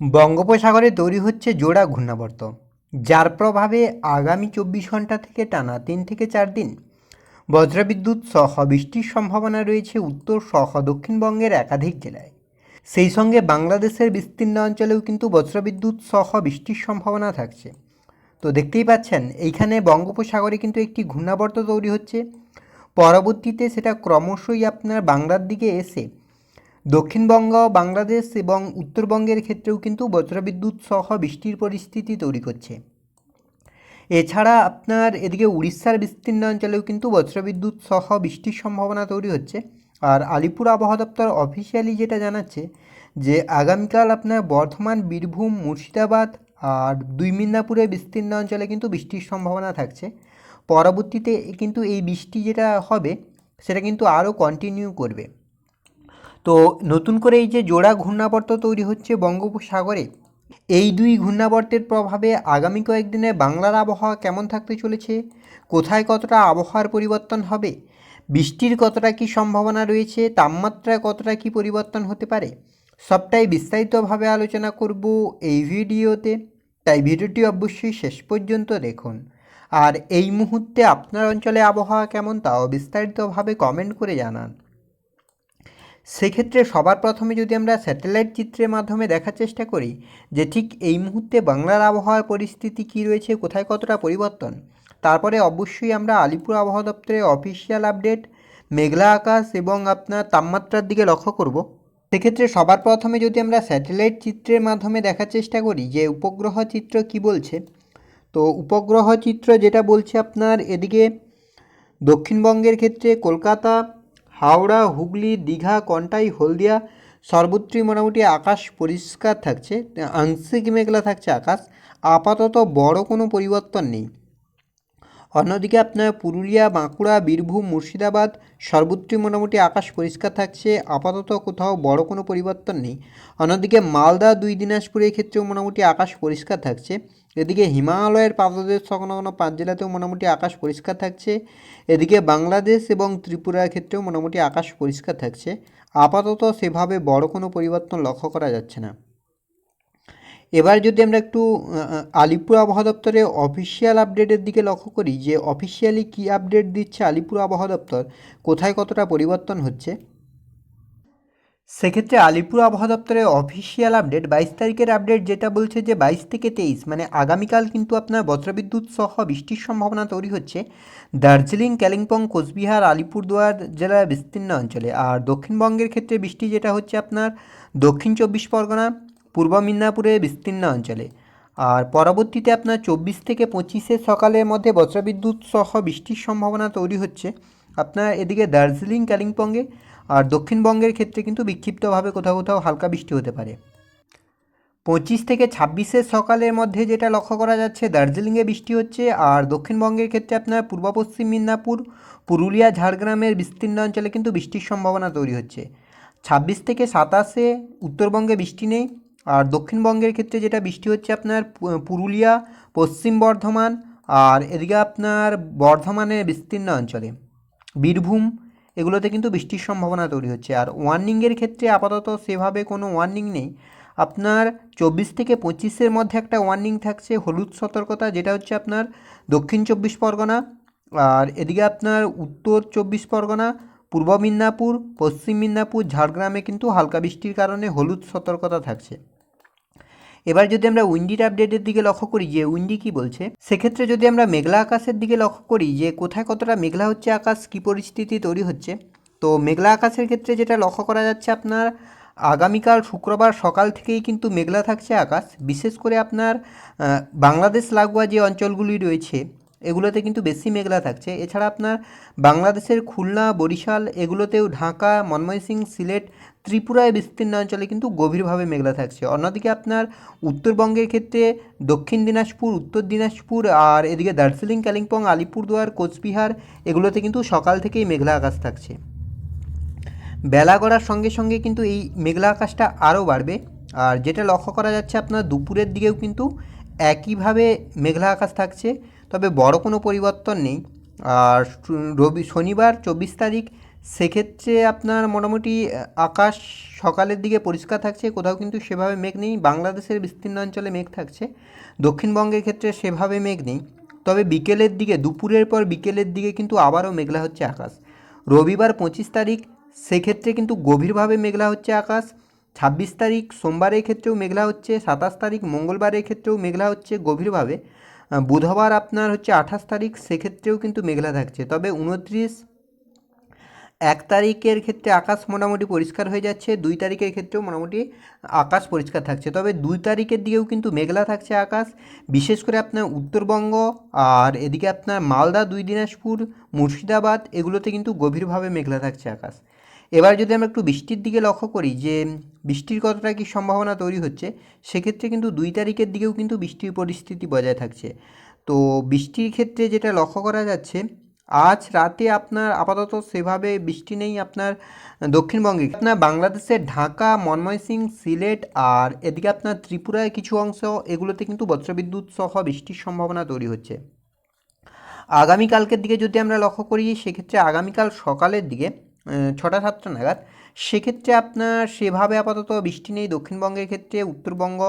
বঙ্গোপসাগরে তৈরি হচ্ছে জোড়া ঘূর্ণাবর্ত, যার প্রভাবে আগামী 24 ঘন্টা থেকে টানা 3 থেকে 4 দিন বজ্রবিদ্যুৎ সহ বৃষ্টির সম্ভাবনা রয়েছে উত্তর সহ দক্ষিণবঙ্গের একাধিক জেলায়। সেই সঙ্গে বাংলাদেশের বিস্তীর্ণ অঞ্চলেও কিন্তু বজ্রবিদ্যুৎ সহ বৃষ্টির সম্ভাবনা থাকছে। তো দেখতেই পাচ্ছেন এইখানে বঙ্গোপসাগরে কিন্তু একটি ঘূর্ণাবর্ত তৈরি হচ্ছে। পরবর্তীতে সেটা ক্রমশই আপনার বাংলার দিকে এসে দক্ষিণবঙ্গ, বাংলাদেশ এবং উত্তরবঙ্গের ক্ষেত্রেও কিন্তু বজ্রবিদ্যুৎ সহ বৃষ্টির পরিস্থিতি তৈরি করছে। এছাড়া আপনার এদিকে উড়িষ্যার বিস্তীর্ণ অঞ্চলেও কিন্তু বজ্রবিদ্যুৎ সহ বৃষ্টির সম্ভাবনা তৈরি হচ্ছে। আর আলিপুর আবহাওয়া দপ্তর অফিসিয়ালি যেটা জানাচ্ছে যে আগামীকাল আপনার বর্ধমান, বীরভূম, মুর্শিদাবাদ আর দুই মিদনাপুরের বিস্তীর্ণ অঞ্চলে কিন্তু বৃষ্টির সম্ভাবনা থাকছে। পরবর্তীতে কিন্তু এই বৃষ্টি যেটা হবে সেটা কিন্তু আরও কন্টিনিউ করবে। তো নতুন করে এই যে জোড়া ঘূর্ণাবর্ত তৈরি হচ্ছে বঙ্গোপসাগরে, এই দুই ঘূর্ণাবর্তের প্রভাবে আগামী কয়েকদিনে বাংলার আবহাওয়া কেমন থাকতে চলেছে, কোথায় কতটা আবহাওয়ার পরিবর্তন হবে, বৃষ্টির কতটা কী সম্ভাবনা রয়েছে, তাপমাত্রায় কতটা কী পরিবর্তন হতে পারে, সবটাই বিস্তারিতভাবে আলোচনা করব এই ভিডিওতে। তাই ভিডিওটি অবশ্যই শেষ পর্যন্ত দেখুন। আর এই মুহূর্তে আপনার অঞ্চলে আবহাওয়া কেমন তাও বিস্তারিতভাবে কমেন্ট করে জানান। সেক্ষেত্রে সবার প্রথমে যদি আমরা স্যাটেলাইট চিত্রের মাধ্যমে দেখার চেষ্টা করি যে ঠিক এই মুহূর্তে বাংলার আবহাওয়ার পরিস্থিতি কী রয়েছে, কোথায় কতটা পরিবর্তন, তারপরে অবশ্যই আমরা আলিপুর আবহাওয়া দপ্তরের অফিসিয়াল আপডেট, মেঘলা আকাশ এবং আপনার তাপমাত্রার দিকে লক্ষ্য করব। সেক্ষেত্রে সবার প্রথমে যদি আমরা স্যাটেলাইট চিত্রের মাধ্যমে দেখার চেষ্টা করি যে উপগ্রহ চিত্র কি বলছে, তো উপগ্রহ চিত্র যেটা বলছে আপনার এদিকে দক্ষিণবঙ্গের ক্ষেত্রে কলকাতা, হাওড়া, হুগলি, দীঘা, কন্টাই, হলদিয়া সর্বত্রই মোটামুটি আকাশ পরিষ্কার থাকছে, আংশিক মেঘলা থাকছে আকাশ, আপাতত বড় কোনো পরিবর্তন নেই। অন্যদিকে আপনার পুরুলিয়া, বাঁকুড়া, বীরভূম, মুর্শিদাবাদ সর্বত্রই মোটামুটি আকাশ পরিষ্কার থাকছে, আপাতত কোথাও বড় কোনো পরিবর্তন নেই। অন্যদিকে মালদা, দুই দিনাজপুরের ক্ষেত্রেও মোটামুটি আকাশ পরিষ্কার থাকছে। এদিকে হিমালয়ের পাদদেশ সংলগ্ন 5 জেলাতেও মোটামুটি আকাশ পরিষ্কার থাকছে। এদিকে বাংলাদেশ এবং ত্রিপুরার ক্ষেত্রেও মোটামুটি আকাশ পরিষ্কার থাকছে। আপাতত সেভাবে বড় কোনো পরিবর্তন লক্ষ্য করা যাচ্ছে না। এবার যদি আমরা একটু আলিপুর আবহাওয়া দপ্তরের অফিসিয়াল আপডেটের দিকে লক্ষ্য করি যে অফিসিয়ালি কী আপডেট দিচ্ছে আলিপুর আবহাওয়া দপ্তর, কোথায় কতটা পরিবর্তন হচ্ছে, সেক্ষেত্রে আলিপুর আবহাওয়া দপ্তরের অফিসিয়াল আপডেট 22 তারিখের আপডেট যেটা বলছে যে 22 থেকে 23 মানে আগামীকাল কিন্তু আপনার বজ্রবিদ্যুৎ সহ বৃষ্টির সম্ভাবনা তৈরি হচ্ছে দার্জিলিং, কালিম্পং, কোচবিহার, আলিপুরদুয়ার জেলার বিস্তীর্ণ অঞ্চলে। আর দক্ষিণবঙ্গের ক্ষেত্রে বৃষ্টি যেটা হচ্ছে আপনার দক্ষিণ 24 পরগনা, পূর্ব মিদনাপুরের বিস্তীর্ণ অঞ্চলে। আর পরবর্তীতে আপনার 24 থেকে 25 সকালের মধ্যে বজ্রবিদ্যুৎ সহ বৃষ্টির সম্ভাবনা তৈরি হচ্ছে আপনার এদিকে দার্জিলিং, কালিম্পংয়ে। আর দক্ষিণবঙ্গের ক্ষেত্রে কিন্তু বিক্ষিপ্তভাবে কোথাও কোথাও হালকা বৃষ্টি হতে পারে। 25 থেকে 26 সকালের মধ্যে যেটা লক্ষ্য করা যাচ্ছে দার্জিলিংয়ে বৃষ্টি হচ্ছে। আর দক্ষিণবঙ্গের ক্ষেত্রে আপনার পূর্ব পশ্চিম মিদনাপুর, পুরুলিয়া, ঝাড়গ্রামের বিস্তীর্ণ অঞ্চলে কিন্তু বৃষ্টির সম্ভাবনা তৈরি হচ্ছে। 26 থেকে 27 উত্তরবঙ্গে বৃষ্টি নেই। আর দক্ষিণবঙ্গের ক্ষেত্রে যেটা বৃষ্টি হচ্ছে আপনার পুরুলিয়া, পশ্চিম বর্ধমান আর এদিকে আপনার বর্ধমানের বিস্তীর্ণ অঞ্চলে, বীরভূম এগুলোতে কিন্তু বৃষ্টির সম্ভাবনা তৈরি হচ্ছে। আর ওয়ার্নিংয়ের ক্ষেত্রে আপাতত সেভাবে কোনো ওয়ার্নিং নেই। আপনার 24 থেকে 25 মধ্যে একটা ওয়ার্নিং থাকছে হলুদ সতর্কতা, যেটা হচ্ছে আপনার দক্ষিণ 24 পরগনা আর এদিকে আপনার উত্তর 24 পরগনা, পূর্ব মিদনাপুর, পশ্চিম মিদনাপুর, ঝাড়গ্রামে কিন্তু হালকা বৃষ্টির কারণে হলুদ সতর্কতা থাকছে। এবার যদি আমরা উইন্ডির আপডেটের দিকে লক্ষ্য করি যে উইন্ডি কী বলছে, সেক্ষেত্রে যদি আমরা মেঘলা আকাশের দিকে লক্ষ্য করি যে কোথায় কতটা মেঘলা হচ্ছে আকাশ, কী পরিস্থিতি তৈরি হচ্ছে, তো মেঘলা আকাশের ক্ষেত্রে যেটা লক্ষ্য করা যাচ্ছে আপনার আগামীকাল শুক্রবার সকাল থেকেই কিন্তু মেঘলা থাকছে আকাশ। বিশেষ করে আপনার বাংলাদেশ লাগোয়া যে অঞ্চলগুলি রয়েছে এগুলোতে কিন্তু বেশি মেঘলা থাকছে। এছাড়া আপনার বাংলাদেশের খুলনা, বরিশাল এগুলোতেও, ঢাকা, ময়মনসিংহ, সিলেট, ত্রিপুরায় বিস্তীর্ণ অঞ্চলে কিন্তু গভীরভাবে মেঘলা থাকছে। অন্যদিকে আপনার উত্তরবঙ্গের ক্ষেত্রে দক্ষিণ দিনাজপুর, উত্তর দিনাজপুর আর এদিকে দার্জিলিং, কালিম্পং, আলিপুরদুয়ার, কোচবিহার এগুলোতে কিন্তু সকাল থেকেই মেঘলা আকাশ থাকছে। বেলা গড়ার সঙ্গে সঙ্গে কিন্তু এই মেঘলা আকাশটা আরও বাড়বে। আর যেটা লক্ষ্য করা যাচ্ছে আপনার দুপুরের দিকেও কিন্তু একইভাবে মেঘলা আকাশ থাকছে, তবে বড় কোনো পরিবর্তন নেই। আর শনিবার 24 তারিখ সেক্ষেত্রে আপনার মোটামুটি আকাশ সকালের দিকে পরিষ্কার থাকছে, কোথাও কিন্তু সেভাবে মেঘ নেই। বাংলাদেশের বিস্তীর্ণ অঞ্চলে মেঘ থাকছে, দক্ষিণবঙ্গের ক্ষেত্রে সেভাবে মেঘ নেই। তবে বিকেলের দিকে, দুপুরের পর বিকেলের দিকে কিন্তু আবারও মেঘলা হচ্ছে আকাশ। রবিবার 25 তারিখ, সেক্ষেত্রে কিন্তু গভীরভাবে মেঘলা হচ্ছে আকাশ। 26 তারিখ সোমবারের ক্ষেত্রেও মেঘলা হচ্ছে। 27 তারিখ মঙ্গলবারের ক্ষেত্রেও মেঘলা হচ্ছে গভীরভাবে। বুধবার আপনার হচ্ছে 28 তারিখ, সেক্ষেত্রেও কিন্তু মেঘলা থাকছে। তবে 1 তারিখের ক্ষেত্রে আকাশ মোটামুটি পরিষ্কার হয়ে যাচ্ছে। 2 তারিখের ক্ষেত্রেও মোটামুটি আকাশ পরিষ্কার থাকছে। তবে 2 তারিখের দিকেও কিন্তু মেঘলা থাকছে আকাশ, বিশেষ করে আপনার উত্তরবঙ্গ আর এদিকে আপনার মালদা, দিনাজপুর, মুর্শিদাবাদ এগুলোতে কিন্তু গভীরভাবে মেঘলা থাকছে আকাশ। এবার যদি আমরা একটু বৃষ্টির দিকে লক্ষ্য করি যে বৃষ্টির কতটা কী সম্ভাবনা তৈরি হচ্ছে, সেক্ষেত্রে কিন্তু 2 তারিখের দিকেও কিন্তু বৃষ্টির পরিস্থিতি বজায় থাকছে। তো বৃষ্টির ক্ষেত্রে যেটা লক্ষ্য করা যাচ্ছে, আজ রাতে আপনার আপাতত সেভাবে বৃষ্টি নেই আপনার দক্ষিণবঙ্গে। আপনার বাংলাদেশের ঢাকা, ময়মনসিংহ, সিলেট আর এদিকে আপনার ত্রিপুরায় কিছু অংশ, এগুলোতে কিন্তু বজ্রবিদ্যুৎ সহ বৃষ্টির সম্ভাবনা তৈরি হচ্ছে। আগামীকালকের দিকে যদি আমরা লক্ষ্য করি, সেক্ষেত্রে আগামীকাল সকালের দিকে 6টা 7টা নাগাদ, সেক্ষেত্রে আপনার সেভাবে আপাতত বৃষ্টি নেই দক্ষিণবঙ্গের ক্ষেত্রে, উত্তরবঙ্গ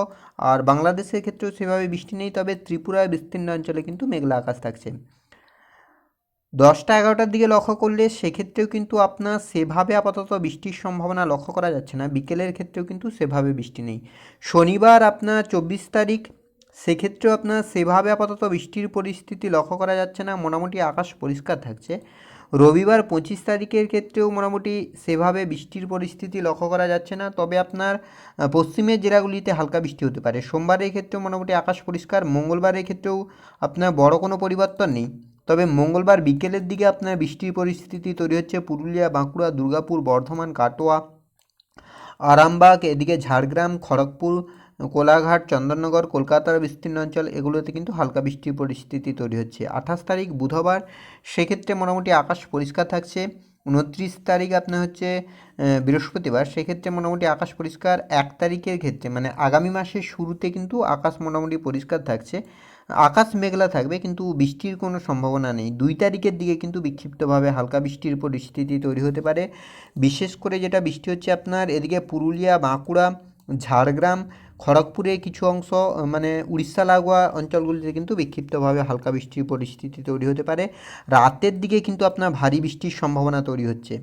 আর বাংলাদেশের ক্ষেত্রেও সেভাবে বৃষ্টি নেই। তবে ত্রিপুরার বিস্তীর্ণ অঞ্চলে কিন্তু মেঘলা আকাশ থাকছে। 10টা 11টার দিকে লক্ষ্য করলে সেক্ষেত্রেও কিন্তু আপনার সেভাবে আপাতত বৃষ্টির সম্ভাবনা লক্ষ্য করা যাচ্ছে না। বিকেলের ক্ষেত্রেও কিন্তু সেভাবে বৃষ্টি নেই। শনিবার আপনার 24 তারিখ, সেক্ষেত্রেও আপনার সেভাবে আপাতত বৃষ্টির পরিস্থিতি লক্ষ্য করা যাচ্ছে না, মোটামুটি আকাশ পরিষ্কার থাকছে। রবিবার 25 তারিখের ক্ষেত্রেও মোটামুটি সেভাবে বৃষ্টির পরিস্থিতি লক্ষ্য করা যাচ্ছে না। তবে আপনার পশ্চিমের জেলাগুলিতে হালকা বৃষ্টি হতে পারে। সোমবারের ক্ষেত্রেও মোটামুটি আকাশ পরিষ্কার। মঙ্গলবারের ক্ষেত্রেও আপনার বড় কোনো পরিবর্তন নেই। তবে মঙ্গলবার বিকেলের দিকে আপনার বৃষ্টির পরিস্থিতি তৈরি হচ্ছে পুরুলিয়া, বাঁকুড়া, দুর্গাপুর, বর্ধমান, কাটোয়া, আরামবাগ, এদিকে ঝাড়গ্রাম, খড়গপুর, কোলাঘাট, চন্দননগর, কলকাতার বিস্তীর্ণ অঞ্চল, এগুলোতে কিন্তু হালকা বৃষ্টির পরিস্থিতি তৈরি হচ্ছে। 28 তারিখ বুধবার, সেক্ষেত্রে মোটামুটি আকাশ পরিষ্কার থাকছে। 29 তারিখ আপনার হচ্ছে বৃহস্পতিবার, সেক্ষেত্রে মোটামুটি আকাশ পরিষ্কার। 1 তারিখের ক্ষেত্রে মানে আগামী মাসের শুরুতে কিন্তু আকাশ মোটামুটি পরিষ্কার থাকছে, আকাশ মেঘলা থাকবে কিন্তু বৃষ্টির কোনো সম্ভাবনা নেই। 2 তারিখের দিকে কিন্তু বিক্ষিপ্তভাবে হালকা বৃষ্টির পরিস্থিতি তৈরি হতে পারে। বিশেষ করে যেটা বৃষ্টি হচ্ছে আপনার এদিকে পুরুলিয়া, বাঁকুড়া, ঝাড়গ্রাম, খড়গপুরে কিছু অংশ, মানে উড়িষ্যা লাগোয়া অঞ্চলগুলিতে কিন্তু বিক্ষিপ্তভাবে হালকা বৃষ্টির পরিস্থিতি তৈরি হতে পারে। রাতের দিকে কিন্তু আপনার ভারী বৃষ্টির সম্ভাবনা তৈরি হচ্ছে।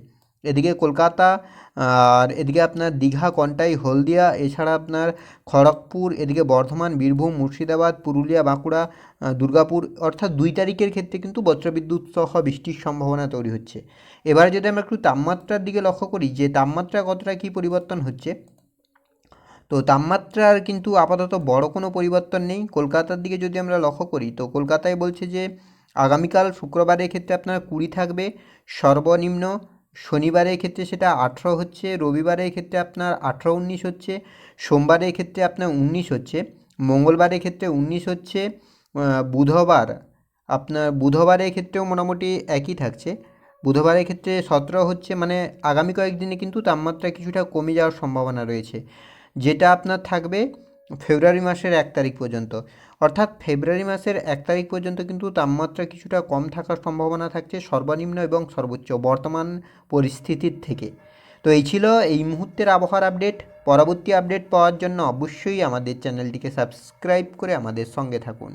এদিকে কলকাতা আর এদিকে আপনার দীঘা, কন্টাই, হলদিয়া, এছাড়া আপনার খড়গপুর, এদিকে বর্ধমান, বীরভূম, মুর্শিদাবাদ, পুরুলিয়া, বাঁকুড়া, দুর্গাপুর, অর্থাৎ 2 তারিখের ক্ষেত্রে কিন্তু বজ্রবিদ্যুৎ সহ বৃষ্টির সম্ভাবনা তৈরি হচ্ছে। এবার যদি আমরা একটু তাপমাত্রার দিকে লক্ষ্য করি যে তাপমাত্রা কতটা কী পরিবর্তন হচ্ছে, তো তাপমাত্রার কিন্তু আপাতত বড় কোনো পরিবর্তন নেই। কলকাতার দিকে যদি আমরা লক্ষ্য করি, তো কলকাতায় বলছে যে আগামীকাল শুক্রবারের ক্ষেত্রে আপনার 20 থাকবে সর্বনিম্ন, শনিবারের ক্ষেত্রে সেটা 18 হচ্ছে, রবিবারের ক্ষেত্রে আপনার 18-19 হচ্ছে, সোমবারের ক্ষেত্রে আপনার 19 হচ্ছে, মঙ্গলবারের ক্ষেত্রে 19 হচ্ছে, বুধবারের ক্ষেত্রেও মোটামুটি একই থাকছে। বুধবারের ক্ষেত্রে 17 হচ্ছে, মানে আগামী কয়েকদিনে কিন্তু তাপমাত্রা কিছুটা কমে যাওয়ার সম্ভাবনা রয়েছে, যেটা আপনার থাকবে ফেব্রুয়ারি মাসের 1 তারিখ পর্যন্ত। অর্থাৎ ফেব্রুয়ারি মাসের 1 তারিখ পর্যন্ত কিন্তু তাপমাত্রা কিছুটা কম থাকার সম্ভাবনা থাকছে সর্বনিম্ন এবং সর্বোচ্চ বর্তমান পরিস্থিতির থেকে। তো এই ছিল এই মুহূর্তের আবহাওয়ার আপডেট। পরবর্তী আপডেট পাওয়ার জন্য অবশ্যই আমাদের চ্যানেলটিকে সাবস্ক্রাইব করে আমাদের সঙ্গে থাকুন।